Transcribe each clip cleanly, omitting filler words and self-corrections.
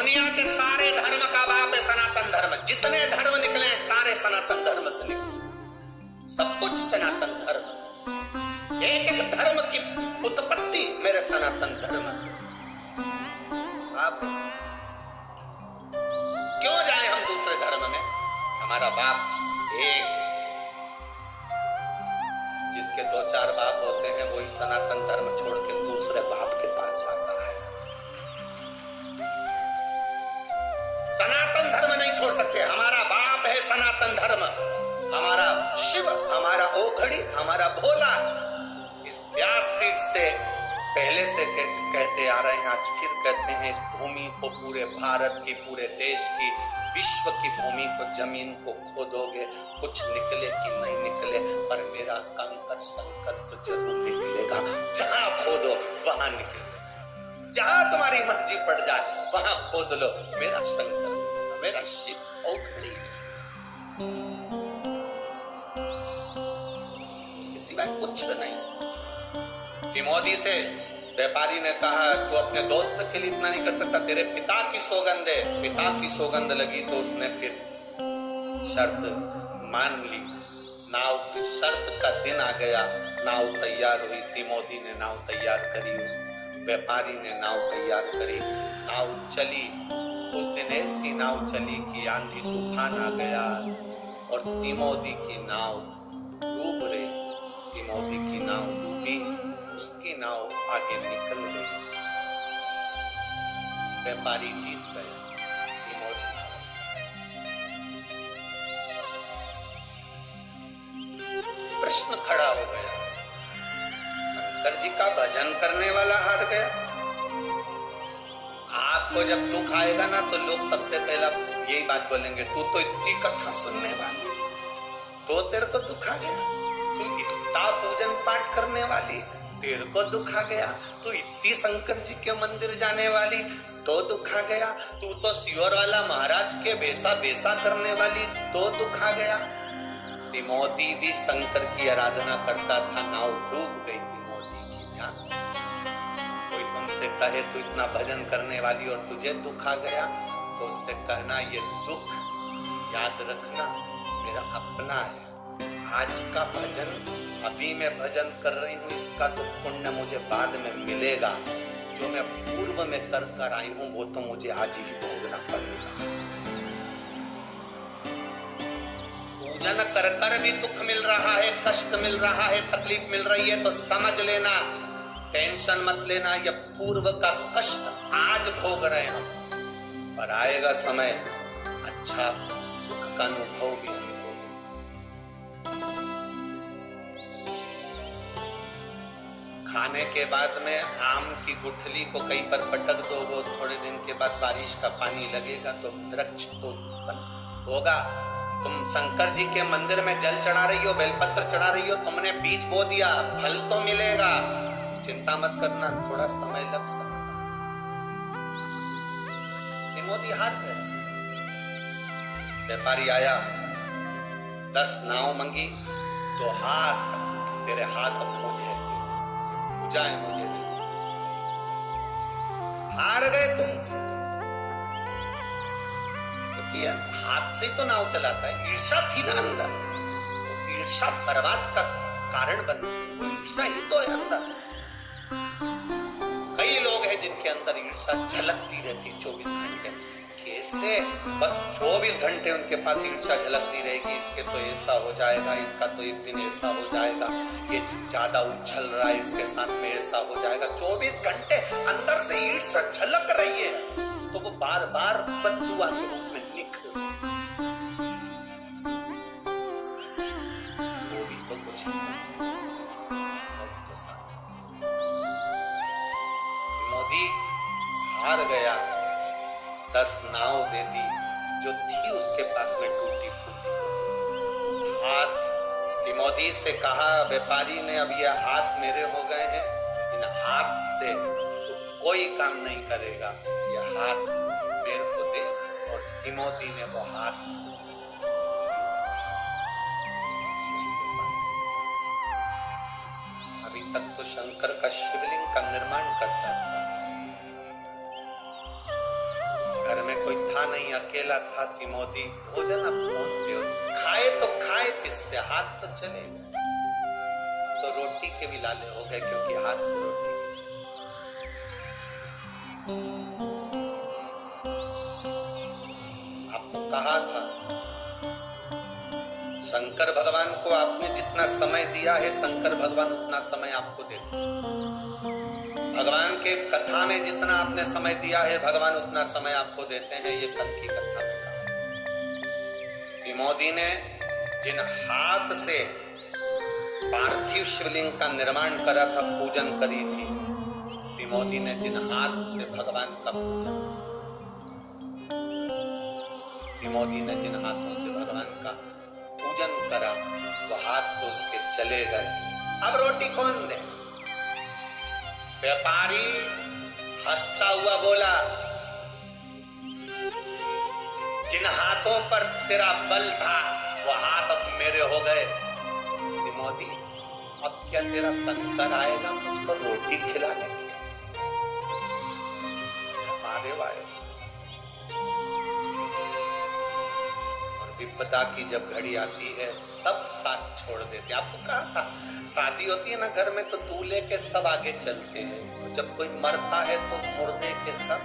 दुनिया के सारे धर्म का बाप है सनातन धर्म। जितने धर्म निकले सारे सनातन धर्म से निकले, सब कुछ सनातन धर्म। एक एक धर्म की उत्पत्ति मेरे सनातन धर्म से। आप क्यों जाए हम दूसरे धर्म में? हमारा बाप एक, जिसके 2-4 बाप होते हैं वही सनातन धर्म छोड़ के दूसरे बाप के पास जाता है। सनातन धर्म नहीं छोड़ सकते। हमारा बाप है सनातन धर्म, हमारा शिव, हमारा ओघड़ी, हमारा भोला। इस व्यासपीठ से पहले से कहते आ रहे हैं, आज फिर कहते हैं, इस भूमि को, पूरे भारत की, पूरे देश की, विश्व की भूमि को, जमीन को खोदोगे, कुछ निकले कि नहीं निकले, पर मेरा कंकर संकर तो जरूर निकलेगा। जहां खोदो वहां निकलेगा, जहां तुम्हारी मर्जी पड़ जाए वहां खोद लो, मेरा शंकर, मेरा शिव ओघड़ी। सिवाय कुछ नहीं। मोदी से व्यापारी ने कहा तू अपने दोस्त के लिए इतना नहीं कर सकता, तेरे पिता की सौगंध है। पिता की सौगंध लगी तो उसने फिर शर्त मान ली। नाव की शर्त का दिन आ गया, नाव तैयार हुई थी। मोदी ने नाव तैयार करी, उस व्यापारी ने नाव तैयार करी, नाव चली। उस दिन ऐसी नाव चली कि आंधी तूफान आ गया और तिमोदी की नाव डूब रही। तिमोदी की नाव डूबी, उसकी नाव आगे निकल गई। व्यापारी जीत गए, तिमोदी। प्रश्न खड़ा हो गया, शंकर जी का भजन करने वाला हार गया। आपको जब दुख आएगा ना तो लोग सबसे पहला यही बात बोलेंगे, तू तो इतनी कथा सुनने वाली, तो तेरे को दुख आ गया। तू इतना पूजन पाठ करने वाली, तेरे को दुख आ गया। तू इतनी शंकर जी के मंदिर जाने वाली, तो दुख आ गया। तू तो सियोर वाला महाराज के बेसा करने वाली, तो दुख आ गया। तिमोदी भी शंकर की आराधना करता था, नाव डूब गई तिमोदी की। जान कोई तुमसे कहे तू इतना भजन करने वाली और तुझे दुख आ गया, तो उससे कहना ये दुख याद रखना मेरा अपना है। आज का भजन, अभी मैं भजन कर रही हूँ, इसका तो पुण्य मुझे बाद में मिलेगा। जो मैं पूर्व में कर आई हूँ वो तो मुझे आज ही भोगना पड़ेगा। पूजन कर भी दुख मिल रहा है, कष्ट मिल रहा है, तकलीफ मिल रही है तो समझ लेना, टेंशन मत लेना। ये पूर्व का कष्ट आज भोग रहे हैं हम, पर आएगा समय अच्छा सुख का अनुभव भी। खाने के बाद में आम की गुठली को कहीं पर पटक दो, वो थोड़े दिन के बाद बारिश का पानी लगेगा तो वृक्ष तो होगा। तुम शंकर जी के मंदिर में जल चढ़ा रही हो, बेलपत्र चढ़ा रही हो, तुमने बीज बो दिया, फल तो मिलेगा। चिंता मत करना, थोड़ा समय लग सकता। मोदी हाथ है। व्यापारी आया, 10 नाव मंगी, तो हाथ, तेरे हाथ मुझे पूजा है, मुझे हार गए तुम। हाथ से तो नाव चलाता है, ईर्षा थी ना अंदर, ईर्षा बर्बाद का कारण बन, ईर्षा ही तो है अंदर। कई लोग हैं जिनके अंदर ईर्षा झलकती रहती 24 घंटे। कैसे? बस 24 घंटे उनके पास ईर्षा झलकती रहेगी, इसके तो ऐसा हो जाएगा, इसका तो एक दिन ऐसा हो जाएगा, ये ज्यादा उछल रहा है, इसके साथ में ऐसा हो जाएगा। 24 घंटे अंदर से ईर्षा झलक रही है, तो वो बार बार बद्दुआ के रूप में निकल। वो भी तो कुछ मोदी हार गया, 10 नाव दे दी जो थी उसके पास में टूटी फूटी। हाथ तिमोदी से कहा व्यापारी ने, अब ये हाथ मेरे हो गए हैं, इन हाथ से तो कोई काम नहीं करेगा, ये हाथ मेरे को दे। और तिमोदी ने वो हाथ अभी तक तो शंकर का शिवलिंग का निर्माण करता था, घर था नहीं, अकेला था तिमोथी, भोजन अब कौन दे? खाए तो खाए किससे? हाथ तो चले गए, तो रोटी के भी लाले हो गए, क्योंकि हाथ से रोटी। आपको कहा था शंकर भगवान को आपने जितना समय दिया है, शंकर भगवान उतना समय आपको देते हैं। भगवान के कथा में जितना आपने समय दिया है, भगवान उतना समय आपको देते हैं। ये कल की कथा में कहा। तिमोथी ने जिन हाथ से पार्थिव शिवलिंग का निर्माण करा था, पूजन करी थी, तिमोथी ने जिन हाथ से भगवान का पूजन, तिमोथी ने जिन हाथों से भगवान का पूजन करा, वो हाथ तो उसके चले गए। अब रोटी कौन दे? व्यापारी हंसता हुआ बोला, जिन हाथों पर तेरा बल था, वो हाथ अब मेरे हो गए। तिमोथी, अब क्या तेरा शंकर आएगा मुझको रोटी खिलाने? हमारे वाले विपदा की जब घड़ी आती है, सब साथ छोड़ देते। आपको कहा था शादी होती है ना घर में, तो दूल्हे के सब आगे चलते हैं, जब कोई मरता है तो मुर्दे के सब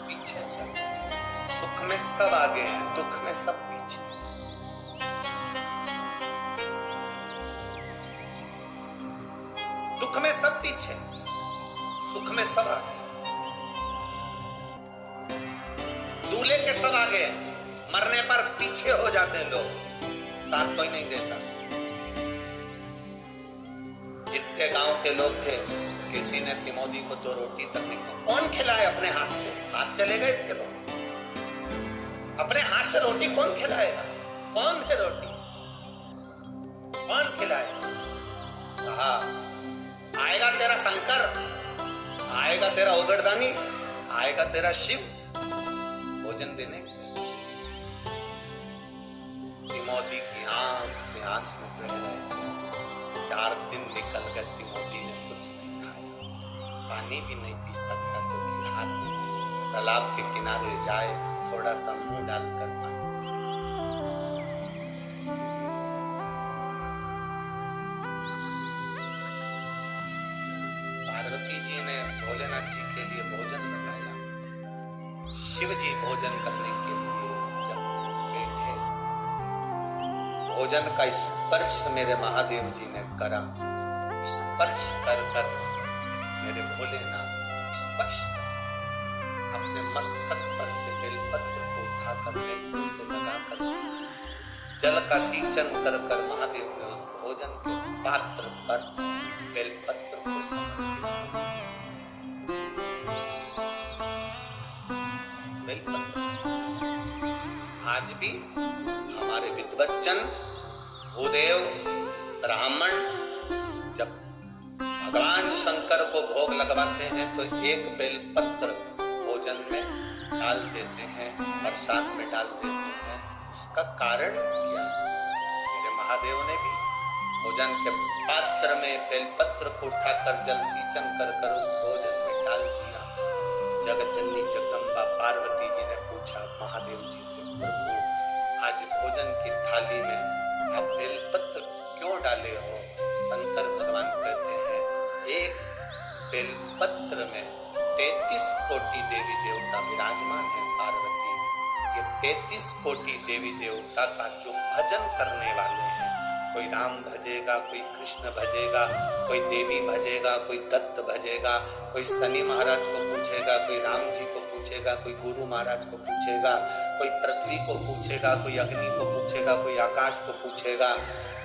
पीछे चलते हैं। सुख में सब आगे हैं, दुख में सब पीछे। दुख में सब पीछे, सुख में सब आगे। दूल्हे के सब आगे हैं, मरने पर पीछे हो जाते हैं लोग, साथ कोई नहीं देता। जितने गांव के लोग थे, किसी ने तिमोथी को 2 रोटी तक नहीं खाई। कौन खिलाए अपने हाथ से? हाथ चले गए इसके लोग। अपने हाथ से रोटी कौन खिलाएगा? कौन है रोटी? कौन खिलाएगा? कहा, आएगा तेरा शंकर, आएगा तेरा उगड़दानी, आएगा तेरा शिव भोजन देने। तिमोथी की आंख से आंसू बह रहे। 4 दिन निकल गए, तिमोथी ने कुछ नहीं खाया, पानी भी नहीं पी सकता, क्योंकि हाथ में तालाब के किनारे जाए, थोड़ा सा मुंह डालकर पानी। पार्वती जी ने भोलेनाथ जी के लिए भोजन बनाया। शिव जी भोजन करने के लिए भोजन का स्पर्श मेरे महादेव जी ने करा। स्पर्श कर कर मेरे भोलेनाथ स्पर्श अपने मस्तक पर से बेलपत्र को उठाकर बेलपत्र से लगाकर जल का सिंचन कर कर महादेव ने उस भोजन के पात्र पर बेलपत्र को बेलपत्र। आज भी हमारे विद्वज्जन, भूदेव, ब्राह्मण जब भगवान शंकर को भोग लगवाते हैं, तो एक बेलपत्र भोजन में डाल देते हैं, प्रसाद में डाल देते हैं। उसका कारण क्या? मेरे महादेव ने भी भोजन के पात्र में बेलपत्र को उठाकर जल सिंचन कर कर उस भोजन में डाल दिया। जगतजननी जगदम्बा पार्वती जी ने पूछा महादेव जी से, प्रभु आज भोजन की थाली में आप बेलपत्र क्यों डाले हो? शंकर भगवान कहते हैं, एक बेलपत्र में 33 कोटि देवी देवता विराजमान है पार्वती। ये 33 कोटि देवी देवता का जो भजन करने वाले हैं, कोई राम भजेगा, कोई कृष्ण भजेगा, कोई देवी भजेगा, कोई दत्त भजेगा, कोई शनि महाराज को पूछेगा, कोई राम जी को पूछेगा, कोई गुरु महाराज को पूछेगा, कोई पृथ्वी को पूछेगा, कोई अग्नि को पूछेगा, कोई आकाश को पूछेगा।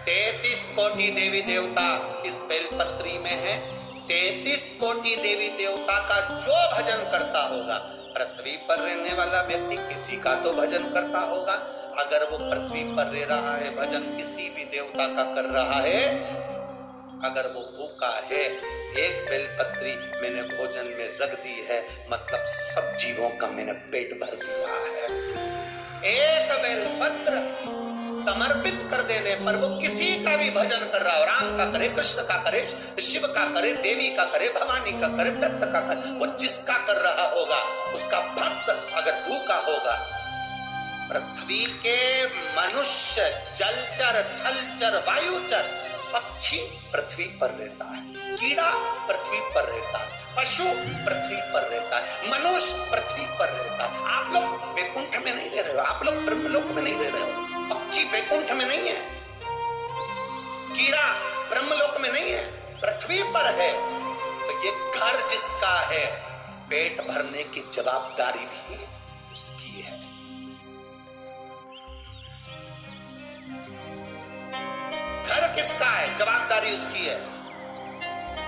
33 कोटि देवी देवता इस बेलपत्री में है। 33 कोटि देवी देवता का जो भजन करता होगा, पृथ्वी पर रहने वाला व्यक्ति किसी का तो भजन करता होगा। अगर वो पृथ्वी पर रह रहा है, भजन किसी भी देवता का कर रहा है, अगर वो भूखा है, एक बेलपत्री मैंने भोजन में रख दी है, मतलब सब जीवों का मैंने पेट भर दिया है। एक बेलपत्र समर्पित कर देने पर वो किसी का भी भजन कर रहा हो, राम का करे, कृष्ण का करे, शिव का करे, देवी का करे, भवानी का करे, दत्त का करे, वो जिसका कर रहा होगा, उसका भक्त अगर भूखा होगा पृथ्वी के मनुष्य, जलचर, थलचर, वायुचर, पक्षी पृथ्वी पर रहता है, कीड़ा पृथ्वी पर रहता है, पशु पृथ्वी पर रहता है, मनुष्य पृथ्वी पर रहता है। आप लोग वैकुंठ में नहीं रह रहे हो, आप लोग ब्रह्मलोक में नहीं रह रहे हो। पक्षी वैकुंठ में नहीं है, कीड़ा ब्रह्मलोक में नहीं है, पृथ्वी पर है। तो ये घर जिसका है, पेट भरने की जवाबदारी भी उसकी है। घर किसका है, जवाबदारी उसकी है।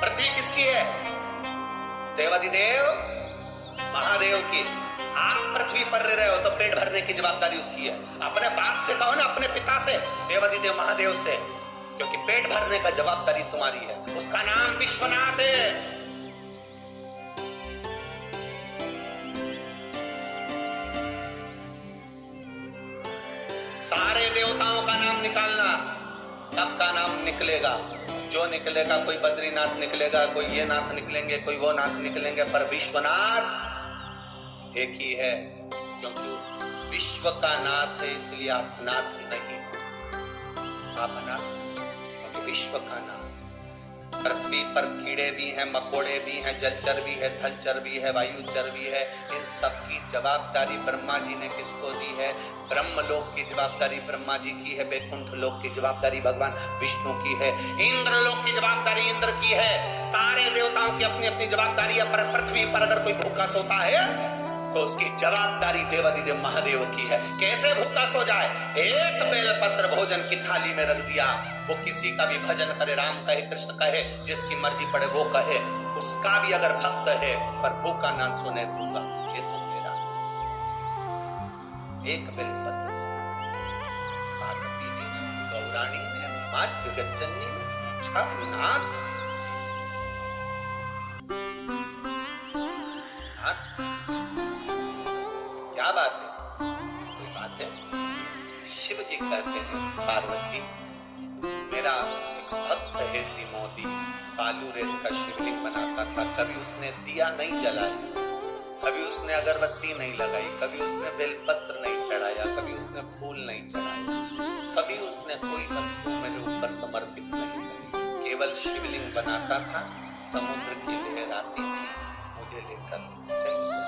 पृथ्वी किसकी है, देवाधिदेव महादेव की। आप पृथ्वी पर रह रहे हो तो पेट भरने की जवाबदारी उसकी है। अपने बाप से कहो ना, अपने पिता से, देवाधिदेव महादेव से, क्योंकि पेट भरने का जवाबदारी तुम्हारी है। उसका नाम विश्वनाथ है। सारे देवताओं का नाम निकालना, सबका नाम निकलेगा। जो निकलेगा, कोई बद्रीनाथ निकलेगा, कोई ये नाथ निकलेंगे, कोई वो नाथ निकलेंगे, पर विश्वनाथ एक ही है। क्योंकि विश्व का नाथ है, इसलिए आप नाथ नहीं, आप नाथ, क्योंकि विश्व का नाथ। पृथ्वी पर कीड़े भी हैं, मकोड़े भी हैं, जलचर भी है, थलचर भी है, वायुचर भी है। इन सब की जवाबदारी ब्रह्मा जी ने किसको दी है? ब्रह्मलोक की जवाबदारी ब्रह्मा जी की है, वैकुंठ लोक की जवाबदारी भगवान विष्णु की है, इंद्र लोक की जवाबदारी इंद्र की है। सारे देवताओं की अपनी अपनी जवाबदारी है। पर पृथ्वी पर अगर कोई भूखा सोता है तो उसकी जवाबदारी देवाधिदेव महादेव की है। कैसे भूखा सो जाए? एक बेलपत्र भोजन की थाली में रख दिया, वो किसी का भी भजन करे, राम कहे, कृष्ण कहे, जिसकी मर्जी पड़े वो कहे, उसका भी अगर भक्त है, पर भूखा ना सोने दूंगा, ये तो मेरा एक बेलपत्र से पार्वती जी ने, गौराणी ने, मां जगज्जननी ने पूछा, नाथ क्या बात है? कोई बात है? शिव जी कहते हैं, पार्वती मेरा एक भक्त है मोदी, बालू रेत का शिवलिंग बनाता था। कभी उसने दिया नहीं जलाया, कभी उसने अगरबत्ती नहीं लगाई, कभी उसने बेलपत्र नहीं चढ़ाया, कभी उसने फूल नहीं चढ़ाया, कभी उसने कोई वस्तु मेरे ऊपर समर्पित नहीं की। केवल शिवलिंग बनाता था, समुद्र की लहर आती थी, मुझे लेकर चली गई।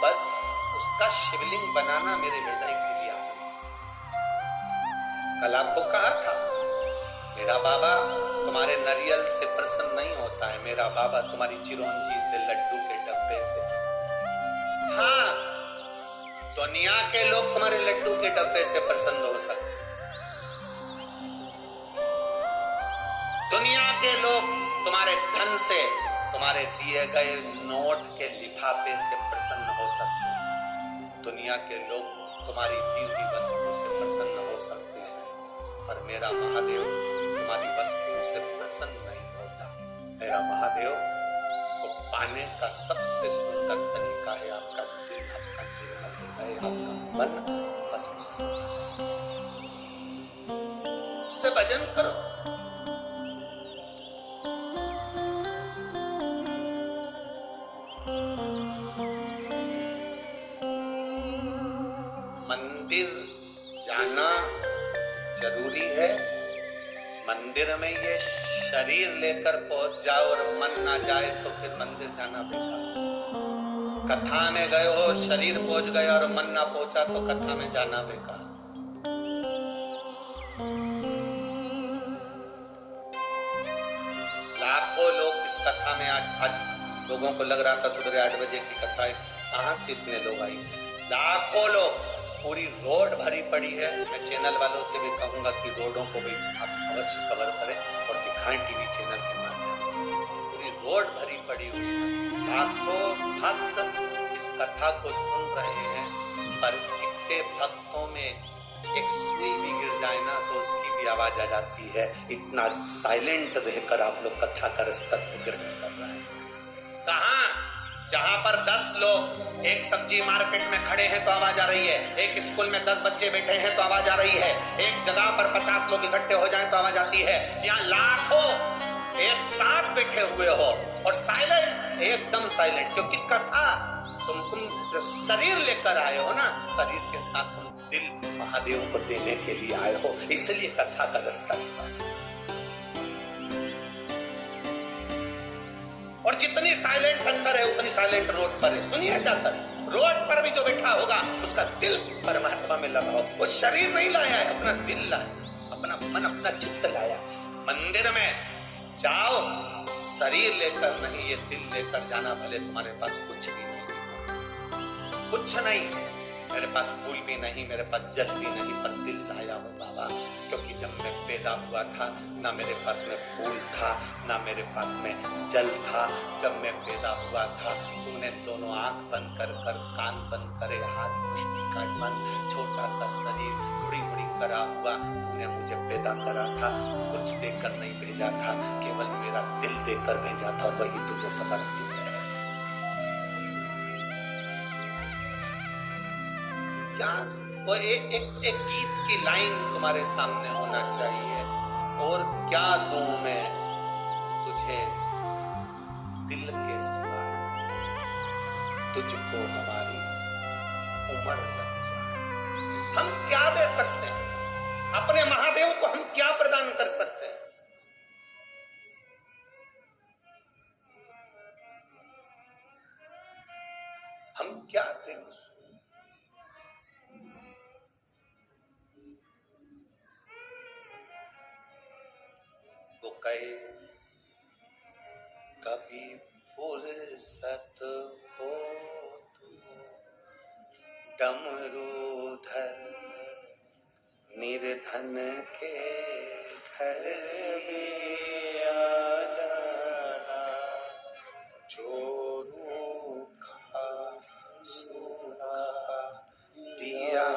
बस उसका शिवलिंग बनाना मेरे हृदय के लिए आ गया। कल आपको कहा था, मेरा बाबा तुम्हारे नारियल से प्रसन्न नहीं होता है, मेरा बाबा तुम्हारी चिरौंजी से, लड्डू के डब्बे से। हाँ, दुनिया के लोग तुम्हारे लड्डू के डब्बे से प्रसन्न हो सकते, दुनिया के लोग तुम्हारे धन से, तुम्हारे दिए गए नोट के लिफाफे से प्रसन्न हो सकते हैं, दुनिया के लोग तुम्हारी दी हुई वस्तु से प्रसन्न हो सकते हैं, पर मेरा महादेव तुम्हारी वस्तु से प्रसन्न नहीं होता। मेरा महादेव को पाने का सबसे सुंदर तरीका है आपका दिल, आपका निर्मल हृदय, आपका मन, बस उससे भजन करो। मंदिर जाना जरूरी है। मंदिर में ये शरीर लेकर पहुंच जाओ और मन ना जाए तो फिर मंदिर जाना बेकार। कथा में गए हो, शरीर पहुंच गया और मन ना पहुंचा तो कथा में जाना बेकार। लाखों लोग इस कथा में आज लोगों को लग रहा था सुबह 8 बजे की कथा है, कहां से इतने लोग आई? लाखों लोग, पूरी रोड भरी पड़ी है। मैं चैनल वालों से भी कहूंगा कि रोडों को भी आप अवश्य कवर करें और दिखाएं टीवी चैनल के माध्यम से। पूरी रोड भरी पड़ी हुई है, लाखों भक्त इस कथा को सुन रहे हैं, पर कितने भक्तों में एक सुई भी गिर जाए ना तो उसकी भी आवाज आ जाती है। इतना साइलेंट रहकर आप लोग कथा का रस्तक ग्रहण कर रहे हैं। कहाँ? जहां पर 10 लोग एक सब्जी मार्केट में खड़े हैं तो आवाज आ रही है, एक स्कूल में 10 बच्चे बैठे हैं तो आवाज आ रही है, एक जगह पर 50 लोग इकट्ठे हो जाएं तो आवाज आती है। यहाँ लाखों एक साथ बैठे हुए हो और साइलेंट, एकदम साइलेंट, क्योंकि कथा तुम शरीर लेकर आए हो ना, शरीर के साथ तुम दिल महादेव को देने के लिए आए हो, इसलिए कथा का रास्ता निकालो। और जितनी साइलेंट अंदर है उतनी साइलेंट रोड पर है। सुनिए जाकर रोड पर भी जो बैठा होगा उसका दिल परमात्मा में लगाओ। वो शरीर नहीं लाया है, अपना दिल लाया, अपना मन अपना चित्त लाया। मंदिर में जाओ शरीर लेकर नहीं, ये दिल लेकर जाना। भले तुम्हारे पास कुछ भी नहीं, कुछ नहीं, मेरे पास फूल भी नहीं, मेरे पास जल भी नहीं, पर दिल लाया हो बाबा। क्योंकि जब मैं पैदा हुआ था ना मेरे पास में फूल था ना मेरे पास में जल था। जब मैं पैदा हुआ था तूने दोनों आंख बंद कर कान बंद करे, हाथ मुट्ठी का मन, छोटा सा शरीर, मुड़ी मुड़ी करा हुआ, तूने मुझे पैदा करा था। कुछ देकर नहीं भेजा था, केवल मेरा दिल देकर भेजा था, वही तुझे समर्पित है। क्या वो एक गीत की लाइन तुम्हारे सामने होना चाहिए, और क्या दूं मैं तुझे दिल के सिवा, तुझको हमारी उम्र लग जाए। हम क्या दे सकते हैं अपने महादेव को, हम क्या प्रदान कर सकते हैं? हम क्या दें उसको? वो कहे कभी फुर्सत हो तो डमरूधर निर्धन के घर आ जाना, जो रूखा सूखा दिया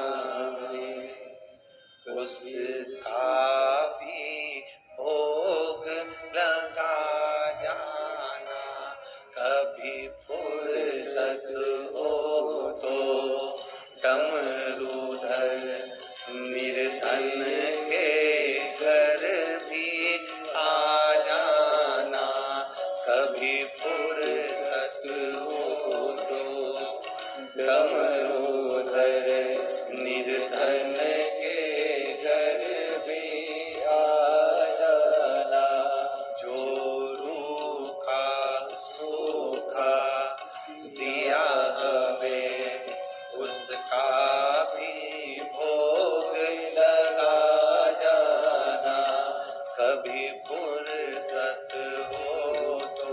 उसका भी भोग लगा जाना। कभी फुर्सत हो तो डमरूधर निर्धन के घर भी आ जाना। कभी फुर्सत हो तो डमरूधर निर्धन के घर भी आ जाना। जो रूखा सूखा दिया हमें उसका भी भोग लगा जाना। कभी फुर्सत हो तो